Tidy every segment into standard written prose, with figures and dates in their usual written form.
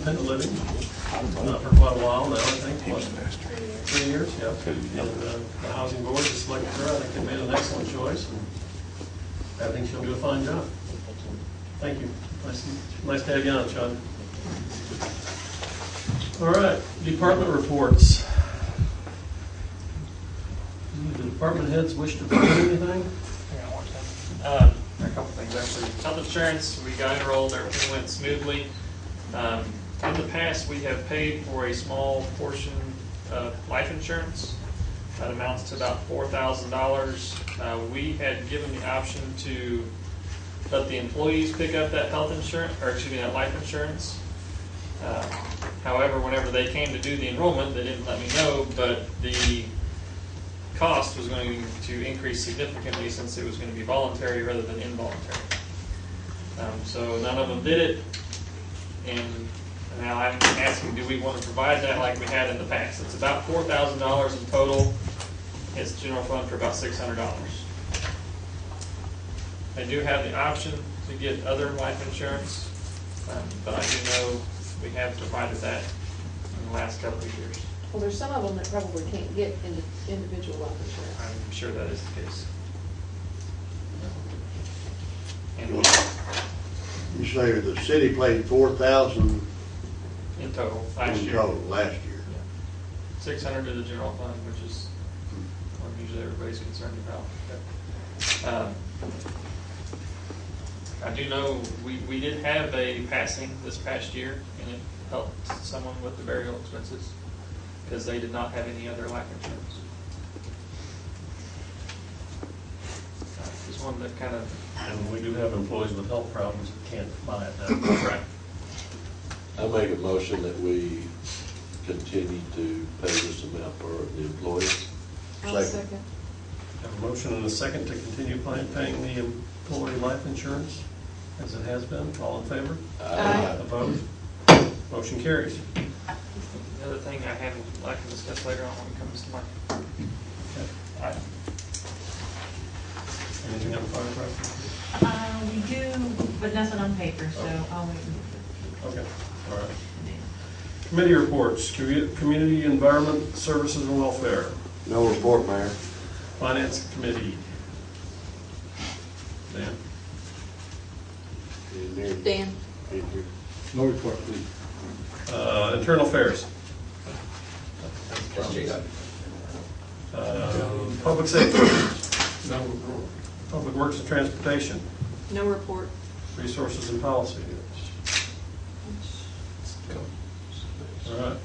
independent living for quite a while now, I think, what, 3 years, yeah. And the housing board just selected her. I think they made an excellent choice, and I think she'll do a fine job. Thank you. Nice to have you on, Sean. All right, department reports. Do the department heads wish to put anything? A couple things actually. Health insurance, we got enrolled, everything went smoothly. In the past, we have paid for a small portion of life insurance. That amounts to about $4,000. We had given the option to let the employees pick up that health insurance, or excuse me, that life insurance. However, whenever they came to do the enrollment, they didn't let me know, but the cost was going to increase significantly since it was going to be voluntary rather than involuntary. So none of them did it, and now I'm asking, do we want to provide that like we had in the past? It's about $4,000 in total. It's general fund for about $600. I do have the option to get other life insurance, but I do know we have provided that in the last couple of years. Well, there's some of them that probably can't get individual life insurance. I'm sure that is the case. And You say the city paid $4,000 in total, last in year. total last year. Yeah. 600 to the general fund, which is what usually everybody's concerned about. I do know we did have a passing this past year, and it helped someone with the burial expenses because they did not have any other life insurance. Just one that kind of. And we do have employees with health problems that can't buy it now. Right. I make a motion that we continue to pay this amount for the employees. I'll second. Have a motion and a second to continue paying the employee life insurance as it has been. All in favor? Aye. Opposed? Motion carries. The other thing I can discuss later on when it comes to my. Okay. Anything on the fire department? We do, but nothing on paper, so I'll wait. Okay, all right. Committee reports, Community Environment Services and Welfare. No report, Mayor. Finance Committee. Dan? Dan? No report, please. Internal Affairs. Public Safety. No report. Public Works and Transportation. No report. Resources and Policy. All right.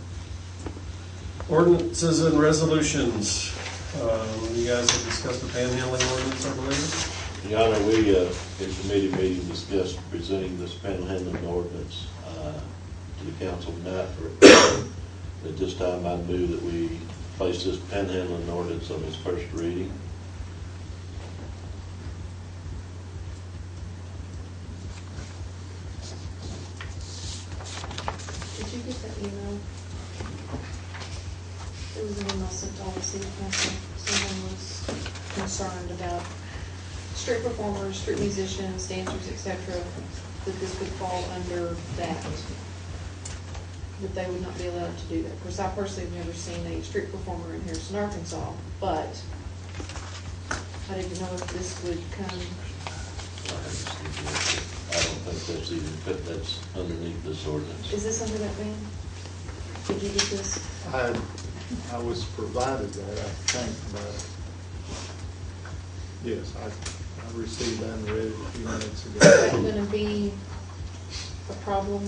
Ordinances and resolutions. You guys have discussed the panhandling ordinance, I believe. Your Honor, we, in committee meeting, discussed presenting this panhandling ordinance to the council tonight. At this time, I move that we place this panhandling ordinance on its first reading. Did you get that email? There was an email sent to all the city council. Someone was concerned about street performers, street musicians, dancers, etc., that this would fall under that they would not be allowed to do that. Of course, I personally have never seen a street performer in Harrison, Arkansas, but I didn't know if this would come. I don't think that's even, that's underneath this ordinance. Is this under that ban? Did you get this? I was provided that, I think, but yes, I received that and read it a few minutes ago. Is that going to be a problem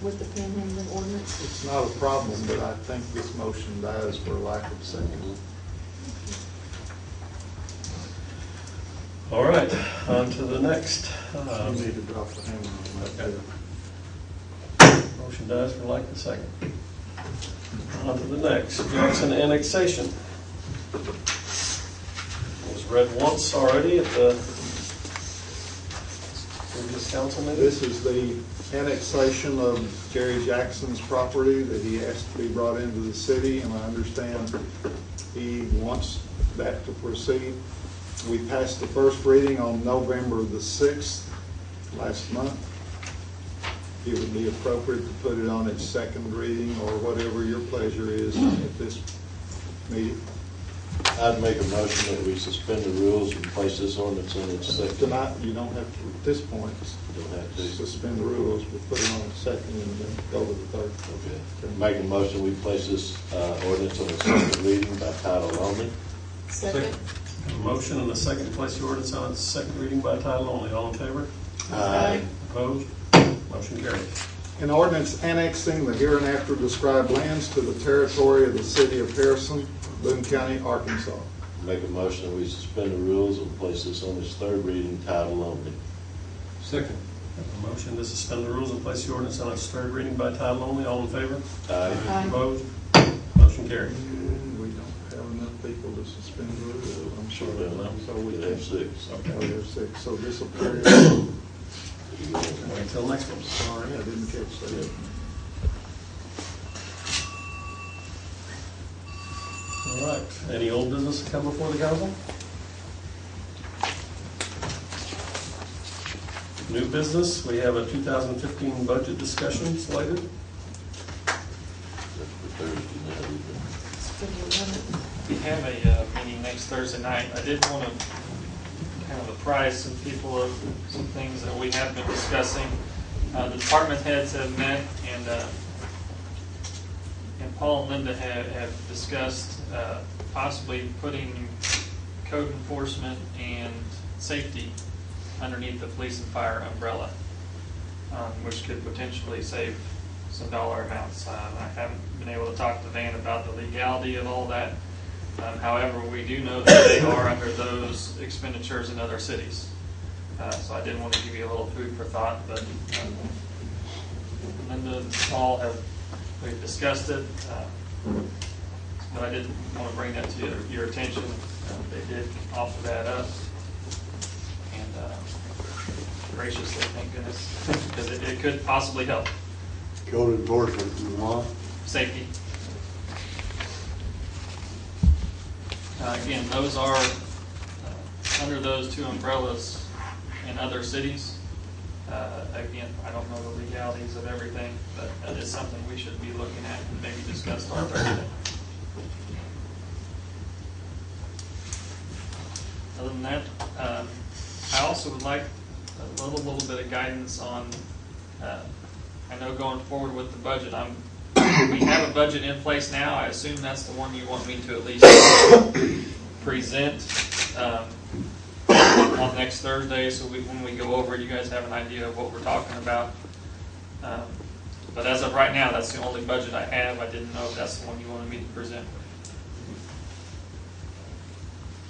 with the panhandling ordinance? It's not a problem, but I think this motion dies for lack of second. All right, on to the next. You need to drop the hammer on that. Okay. Motion dies for lack of second. On to the next. Jackson annexation. It was read once already at the previous council meeting. This is the annexation of Jerry Jackson's property that he asked to be brought into the city, and I understand he wants that to proceed. We passed the first reading on November the 6th last month. it would be appropriate to put it on its second reading or whatever your pleasure is at this meeting. I'd make a motion that we suspend the rules and place this ordinance on its second. Tonight, you don't have to, at this point, Don't have to. suspend the rules, but put it on its second and then go to the third. Okay. Make a motion, we place this ordinance on its second reading by title only. Second? A motion and a second to place the ordinance on its second reading by title only. All in favor? Aye. Opposed? Motion carries. An ordinance annexing the hereinafter described lands to the territory of the city of Harrison, Boone County, Arkansas. Make a motion, we suspend the rules and place this on its third reading, title only. Second. A motion to suspend the rules and place the ordinance on its third reading by title only. All in favor? Aye. Aye. Opposed? Motion carries. We don't have enough people to suspend the rules, I'm sure. Sure will. So we We'd have 6. Oh, there's 6, so this will carry. Wait until next one. Sorry, I didn't catch that. All right. Any old business to come before the council? New business, we have a 2015 budget discussion slated. That's for Thursday night. It's for the 11th. We have a meeting next Thursday night. I did want to kind of apprise some people of some things that we have been discussing. The department heads have met, and Paul and Linda have discussed possibly putting code enforcement and safety underneath the police and fire umbrella, which could potentially save some dollar amounts. I haven't been able to talk to Van about the legality of all that. However, we do know that they are under those expenditures in other cities. So I did want to give you a little food for thought, but Linda and Paul we've discussed it. But I did want to bring that to your attention. They did offer that up. And graciously, thank goodness, because it could possibly help. Code enforcement, you want? Safety. Again, those are under those two umbrellas in other cities. Again, I don't know the legalities of everything, but that is something we should be looking at and maybe discuss on Thursday. Other than that, I also would like a little bit of guidance on, I know going forward with the budget, we have a budget in place now. I assume that's the one you want me to at least present on next Thursday, so when we go over it, you guys have an idea of what we're talking about. But as of right now, that's the only budget I have. I didn't know if that's the one you wanted me to present.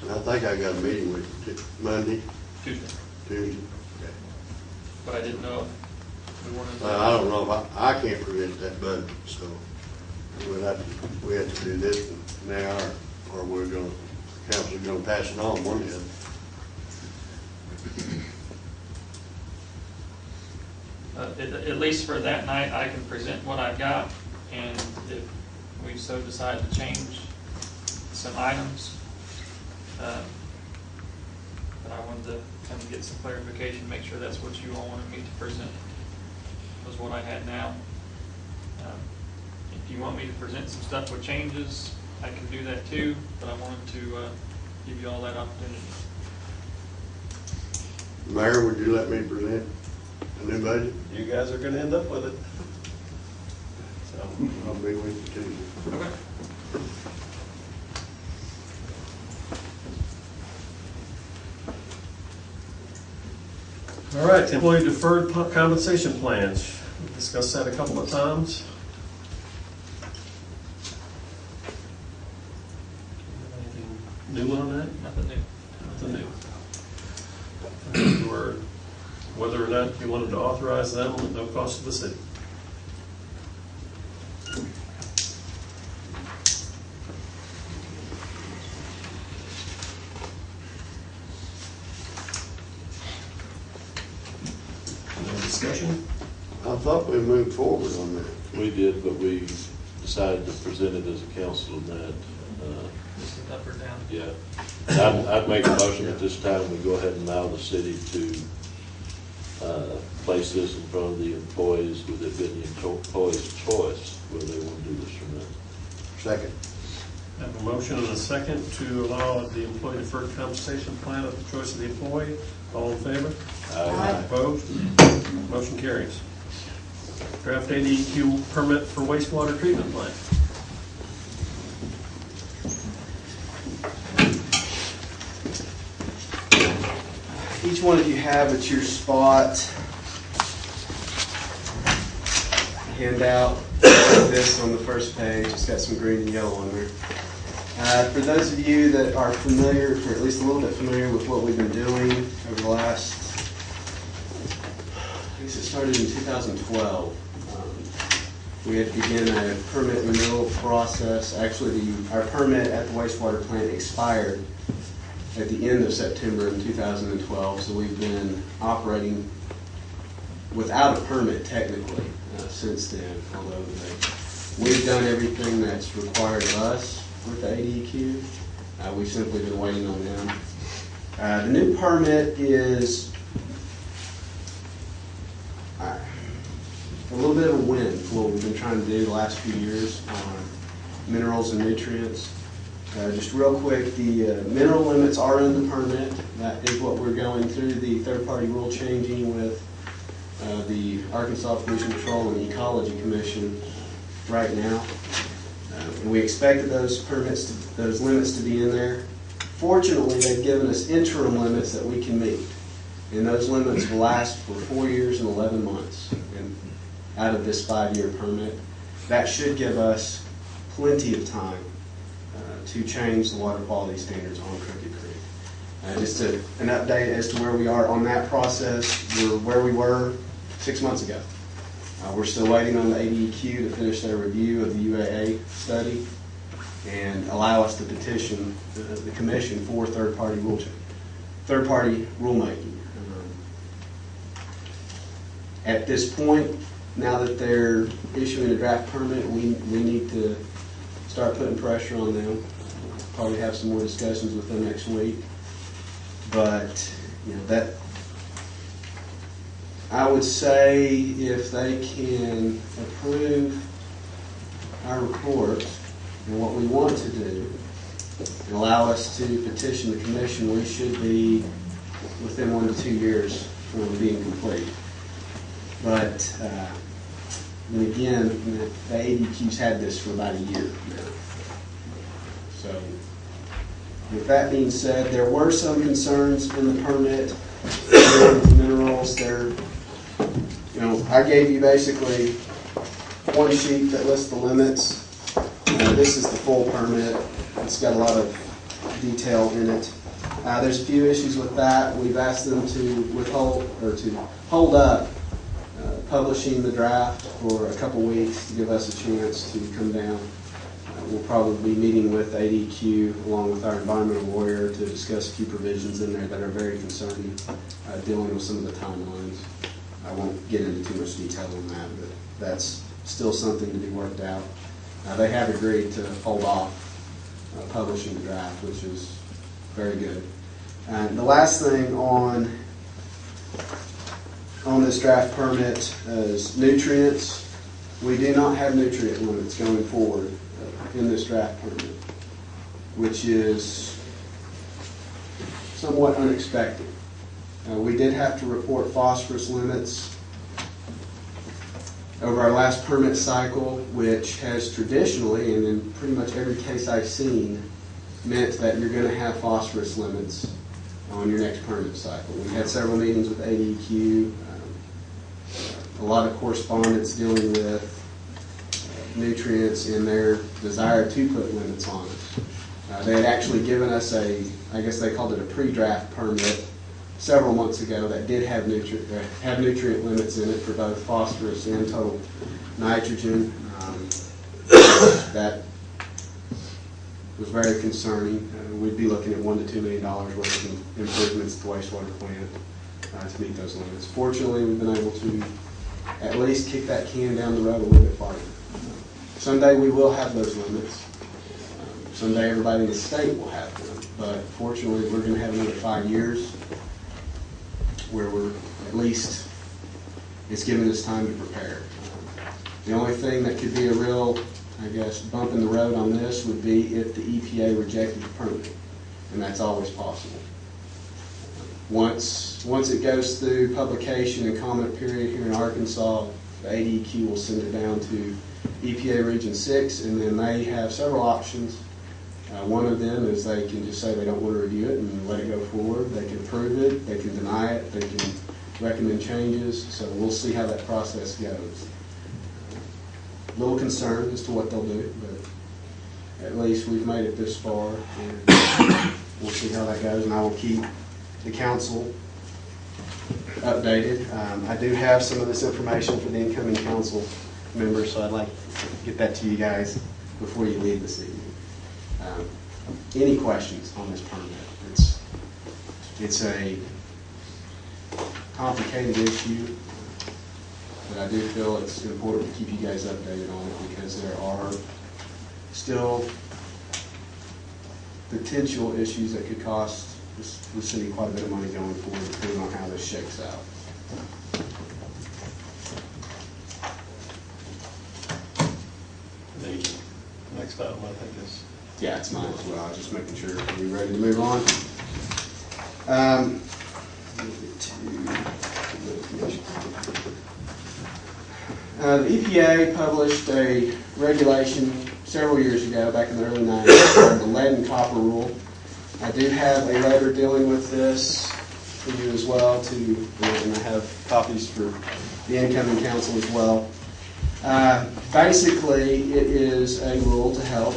I think I got a meeting with you Monday, Tuesday. Tuesday. Okay. But I didn't know if we wanted to. I don't know if I can't prevent that budget, so we have to do this one now, or we're gonna, council's gonna pass it on one day. At least for that night, I can present what I've got, and if we so decide to change some items, but I wanted to kind of get some clarification, make sure that's what you all wanted me to present, was what I had now. If you want me to present some stuff with changes, I can do that too, but I wanted to give you all that opportunity. Mayor, would you let me present the new budget? You guys are gonna end up with it. So, I'll be with you Tuesday. Okay. all right, employee deferred compensation plans. We've discussed that a couple of times. Anything new on that? Nothing new. Nothing new. Or whether or not you wanted to authorize them at no cost to the city. No discussion? I thought we moved forward on that. We did, but we decided to present it as a council tonight. Just up or down. Yeah. I'd make a motion at this time, we go ahead and allow the city to place this in front of the employees, with it being the employee's choice whether they want to do this or not. Second. I have a motion and a second to allow the employee deferred compensation plan at the choice of the employee. All in favor? Aye. Opposed? Motion carries. Draft ADQ permit for wastewater treatment plant. Each one of you have at your spot handout this on the first page. It's got some green and yellow on there. For those of you that are familiar, or at least a little bit familiar with what we've been doing over the last, I guess it started in 2012. We had to begin a permit renewal process. Actually, our permit at the wastewater plant expired at the end of September in 2012, so we've been operating without a permit technically since then, although we've done everything that's required of us with the ADQ. We've simply been waiting on them. The new permit is a little bit of a win for what we've been trying to do the last few years on minerals and nutrients. Just real quick, the mineral limits are in the permit. That is what we're going through the third-party rule changing with the Arkansas Pollution Control and Ecology Commission right now. And we expected those limits to be in there. Fortunately, they've given us interim limits that we can meet. And those limits will last for 4 years and 11 months out of this 5-year permit. That should give us plenty of time to change the water quality standards on Crooked Creek. Just an update as to where we are on that process. We're where we were 6 months ago. We're still waiting on the ADEQ to finish their review of the UAA study and allow us to petition the commission for third-party rulemaking. At this point, now that they're issuing a draft permit, we need to start putting pressure on them. Probably have some more discussions with them next week. But that I would say if they can approve our report and what we want to do and allow us to petition the commission, we should be within 1 to 2 years from being complete. But and again, the ADQ's had this for about a year now. So with that being said, there were some concerns in the permit with minerals. I gave you basically one sheet that lists the limits. This is the full permit. It's got a lot of detail in it. There's a few issues with that. We've asked them to withhold or to hold up publishing the draft for a couple weeks to give us a chance to come down. We'll probably be meeting with ADQ along with our environmental lawyer to discuss a few provisions in there that are very concerning, dealing with some of the timelines. I won't get into too much detail on that, but that's still something to be worked out. They have agreed to hold off publishing the draft, which is very good. And the last thing on this draft permit is nutrients. We do not have nutrient limits going forward in this draft permit, which is somewhat unexpected. We did have to report phosphorus limits over our last permit cycle, which has traditionally, and in pretty much every case I've seen, meant that you're going to have phosphorus limits on your next permit cycle. We had several meetings with ADQ, a lot of correspondence dealing with nutrients and their desire to put limits on us. They had actually given us I guess they called it a pre-draft permit several months ago that did have nutrient limits in it for both phosphorus and total nitrogen. That was very concerning. We'd be looking at $1 to $2 million worth of improvements to the wastewater plant to meet those limits. Fortunately, we've been able to at least kick that can down the road a little bit farther. Someday we will have those limits. Someday everybody in the state will have them. But fortunately, we're going to have another 5 years where we're, at least, it's given us time to prepare. The only thing that could be a real, I guess, bump in the road on this would be if the EPA rejected the permit, and that's always possible. Once it goes through publication and comment period here in Arkansas, the ADEQ will send it down to EPA Region 6, and then they have several options. One of them is they can just say they don't want to review it and let it go forward. They can approve it, they can deny it, they can recommend changes, so we'll see how that process goes. A little concerned as to what they'll do, but at least we've made it this far, and we'll see how that goes, and I will keep the council updated. I do have some of this information for the incoming council members, so I'd like to get that to you guys before you leave this evening. Any questions on this permit? It's a complicated issue, but I do feel it's important to keep you guys updated on it because there are still potential issues that could cost the city quite a bit of money going forward, depending on how this shakes out. The next item, I think, is Yeah, it's mine as well. I was just making sure we're ready to move on. The EPA published a regulation several years ago, back in the early 90s, called the lead and copper rule. I do have a letter dealing with this for you as well, and I have copies for the incoming council as well. Basically, it is a rule to help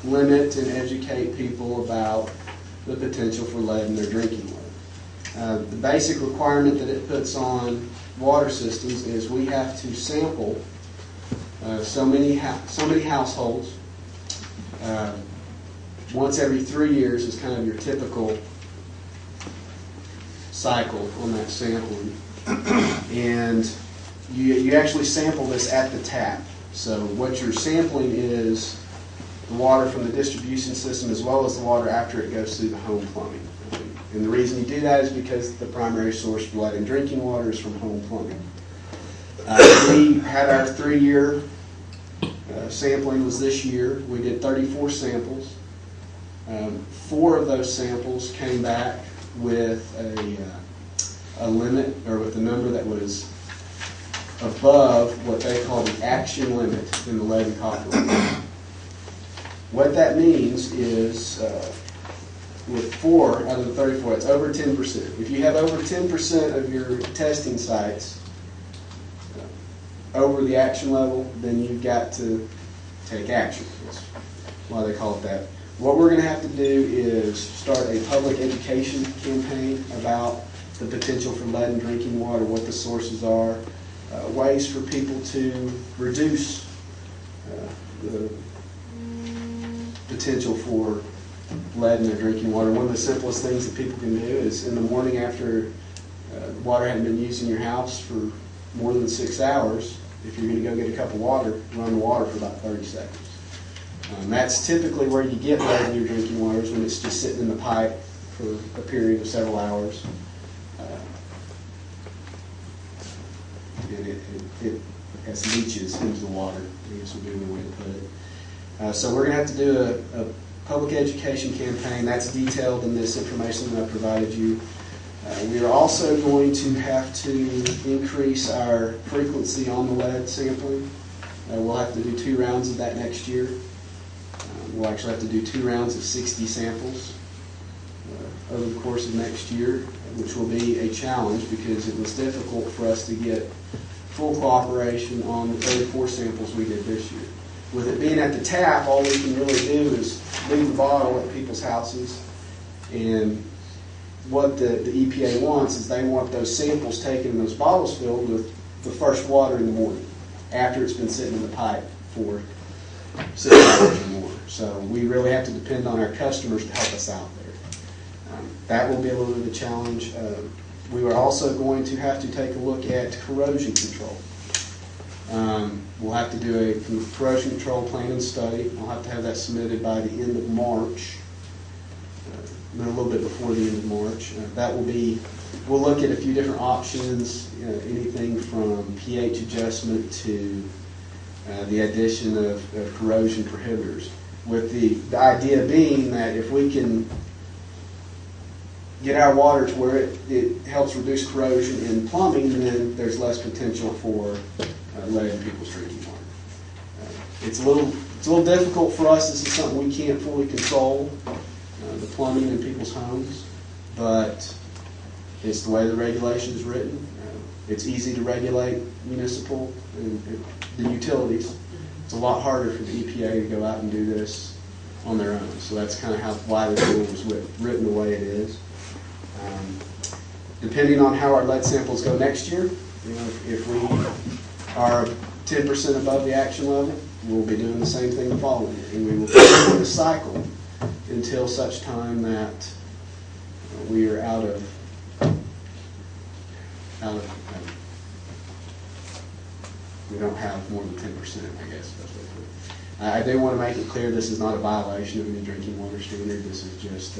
limit and educate people about the potential for lead in their drinking water. The basic requirement that it puts on water systems is we have to sample so many households. Once every 3 years is kind of your typical cycle on that sampling. And you actually sample this at the tap. So what you're sampling is the water from the distribution system as well as the water after it goes through the home plumbing. And the reason you do that is because the primary source for lead in drinking water is from home plumbing. We had our 3-year sampling was this year. We did 34 samples. 4 of those samples came back with a limit, or with a number that was above what they call the action limit in the lead and copper. What that means is with 4 out of the 34, it's over 10%. If you have over 10% of your testing sites over the action level, then you've got to take action. That's why they call it that. What we're going to have to do is start a public education campaign about the potential for lead in drinking water, what the sources are, ways for people to reduce the potential for lead in their drinking water. One of the simplest things that people can do is in the morning after the water hadn't been used in your house for more than 6 hours, if you're going to go get a cup of water, run the water for about 30 seconds. That's typically where you get lead in your drinking water, is when it's just sitting in the pipe for a period of several hours. It has leaches into the water, I guess would be the way to put it. So we're going to have to do a public education campaign. That's detailed in this information that I provided you. We are also going to have to increase our frequency on the lead sampling. We'll have to do 2 rounds of that next year. We'll actually have to do 2 rounds of 60 samples over the course of next year, which will be a challenge because it was difficult for us to get full cooperation on the 34 samples we did this year. With it being at the tap, all we can really do is leave the bottle at people's houses, and what the EPA wants is they want those samples taken and those bottles filled with the fresh water in the morning after it's been sitting in the pipe for 6 hours or more. So we really have to depend on our customers to help us out there. That will be a little bit of a challenge. We are also going to have to take a look at corrosion control. We'll have to do a corrosion control plan and study. I'll have to have that submitted by the end of March. a little bit before the end of March. That will be, we'll look at a few different options, anything from pH adjustment to the addition of corrosion prohibitors. With the idea being that if we can get our water to where it helps reduce corrosion in plumbing, then there's less potential for lead in people's drinking water. It's a little difficult for us. This is something we can't fully control, the plumbing in people's homes, but it's the way the regulation is written. It's easy to regulate municipal and the utilities. It's a lot harder for the EPA to go out and do this on their own. So that's kind of why the rule was written the way it is. Depending on how our lead samples go next year, if we are 10% above the action level, we'll be doing the same thing the following year. And we will continue the cycle until such time that we are out of we don't have more than 10%, I guess. I do want to make it clear this is not a violation of any drinking water standard. This is just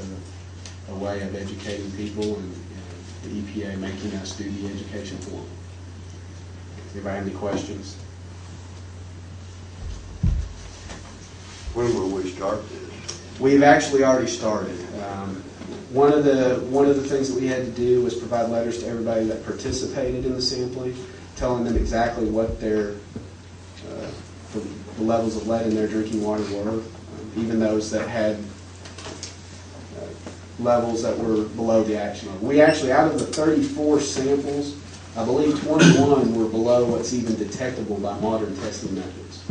a way of educating people and the EPA making us do the education for them. Anybody have any questions? When will we start this? We've actually already started. One of the things that we had to do was provide letters to everybody that participated in the sampling, telling them exactly what their the levels of lead in their drinking water were, even those that had levels that were below the action level. We actually, out of the 34 samples, I believe 21 were below what's even detectable by modern testing methods.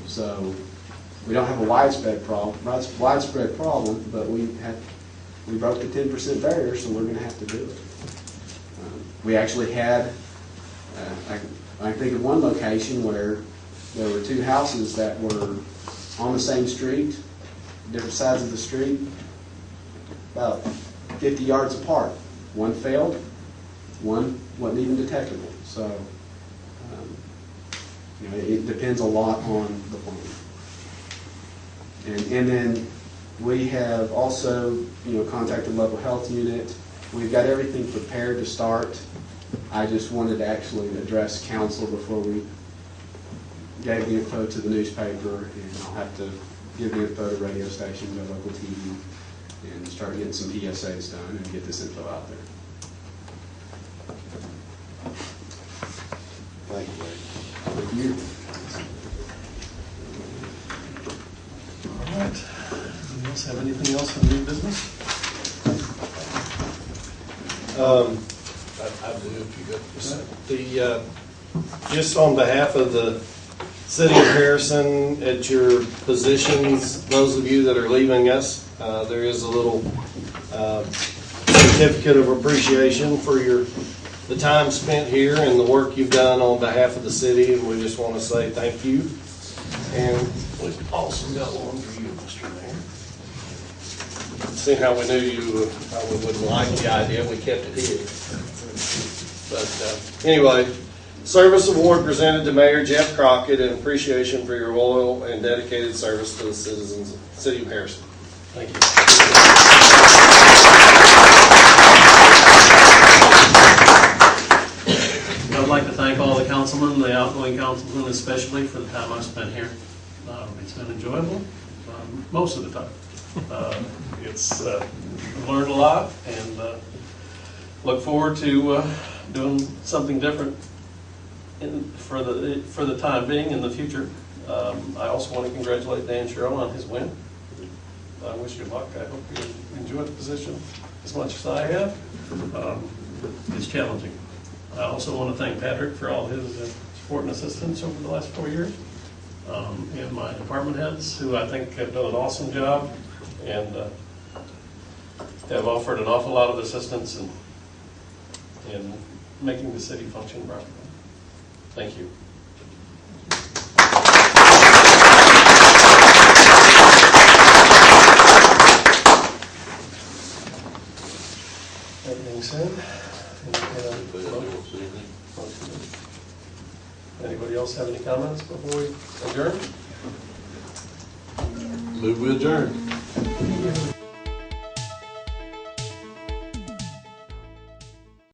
So we don't have a widespread problem, but we broke the 10% barrier, so we're going to have to do it. We actually had, I think of one location where there were two houses that were on the same street, different sides of the street, about 50 yards apart. One failed, one wasn't even detectable. So, it depends a lot on the plumbing. And then we have also, contacted local health unit. We've got everything prepared to start. I just wanted to actually address council before we gave the info to the newspaper, and I'll have to give the info to radio stations and local TV and start getting some PSAs done and get this info out there. Thank you, Larry. Thank you. All right. Anyone else have anything else on new business? I do, if you got just on behalf of the City of Harrison, at your positions, those of you that are leaving us, there is a little certificate of appreciation for the time spent here and the work you've done on behalf of the city, and we just want to say thank you. And we've also got one for you, Mr. Mayor. See how we knew you probably wouldn't like the idea, we kept it hid. But anyway, service award presented to Mayor Jeff Crockett in appreciation for your loyal and dedicated service to the citizens of the City of Harrison. Thank you. I'd like to thank all the councilmen, the outgoing councilmen especially, for the time I've spent here. It's been enjoyable most of the time. I've learned a lot, and look forward to doing something different for the time being in the future. I also want to congratulate Dan Sherrill on his win. I wish you luck. I hope you enjoy the position as much as I have. It's challenging. I also want to thank Patrick for all his support and assistance over the last 4 years, and my department heads, who I think have done an awesome job and have offered an awful lot of assistance in making the city function properly. Thank you. That being said, anybody else have any comments before we adjourn? Move we adjourn.